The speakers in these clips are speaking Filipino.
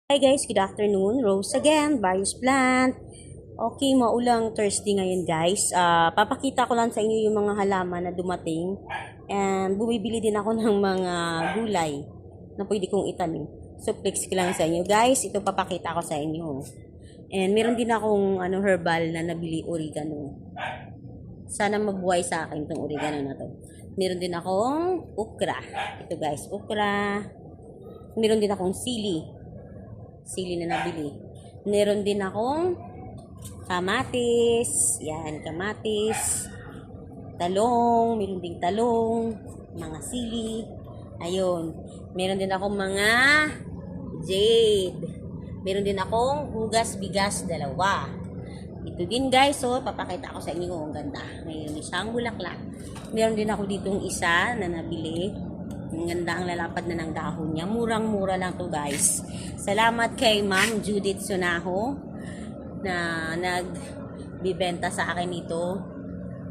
Hi guys, good afternoon. Rose again, Various Plant. Okay, maulang Thursday ngayon guys. Papakita ko lang sa inyo yung mga halaman na dumating. And bumibili din ako ng mga gulay na pwede kong itanim. So flex ko lang sa inyo guys. Ito papakita ko sa inyo. And meron din akong herbal na nabili, oregano. Sana mabuhay sa akin itong oregano na to. Meron din akong okra. Ito guys, okra. Meron din akong sili na nabili. Meron din akong kamatis. Yan, kamatis. Talong. Meron din talong. Mga sili. Ayun. Meron din akong mga jade. Meron din akong hugas bigas, dalawa. Ito din guys, so papakita ko sa inyo kung ganda. Mayroon isang bulaklak. Meron din ako ditong isa na nabili. Ang ganda, ang lalapad na ng dahon niya. Murang-mura lang to guys. Salamat kay Ma'am Judith Sunaho na nagbibenta sa akin ito.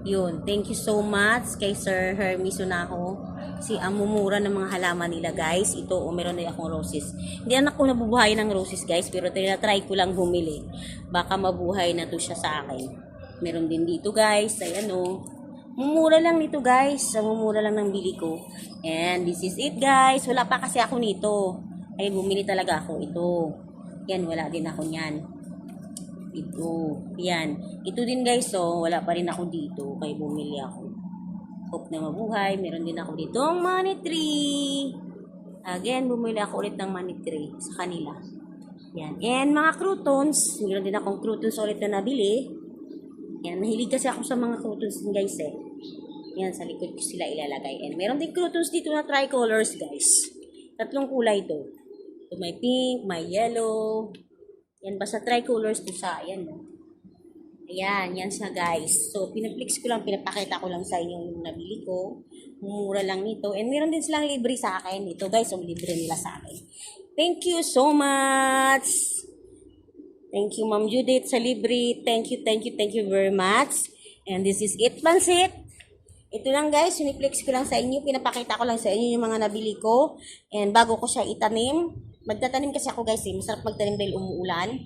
Yun, thank you so much kay Sir Hermie Sunaho. Kasi ang mumura ng mga halaman nila guys. Ito, meron din akong roses. Hindi anak ko nabubuhay ng roses guys, pero tinatry ko lang bumili. Baka mabuhay na to siya sa akin. Meron din dito guys. Ayan o. Mumura lang nito guys. Mumura lang ng bili ko. And this is it guys. Wala pa kasi ako nito. Ay bumili talaga ako. Ito. Yan, wala din ako niyan. Ito. Yan. Ito din guys. So, wala pa rin ako dito. Kaya bumili ako. Hope na mabuhay. Meron din ako ditong money tree. Again, bumili ako ulit ng money tree sa kanila. Yan. And mga croutons. Meron din akong croutons ulit na nabili. Yan. Nahilig kasi ako sa mga croutons guys eh. Yan, sa likod ko sila ilalagay. And meron din croutons dito na tricolors, guys. Tatlong kulay to. So, may pink, may yellow. Yan, basta tricolors to sa, ayan. Ayan, yan siya, guys. So, pinaplex ko lang, pinapakita ko lang sa inyo yung nabili ko. Mura lang nito. And meron din silang libre sa akin. Ito, guys, yung libre nila sa akin. Thank you so much. Thank you, Ma'am Judith, sa libre. Thank you very much. And this is it, Pansit. Ito lang guys, siniplex ko lang sa inyo, pinapakita ko lang sa inyo yung mga nabili ko. And bago ko siya itanim, magtatanim kasi ako guys masarap magtanim dahil umuulan.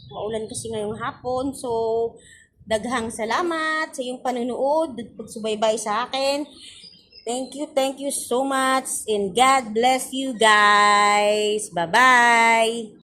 Maulan kasi ngayong hapon. So, daghang salamat sa iyong panunood, pagsubaybay sa akin. Thank you so much. And God bless you guys. Bye-bye.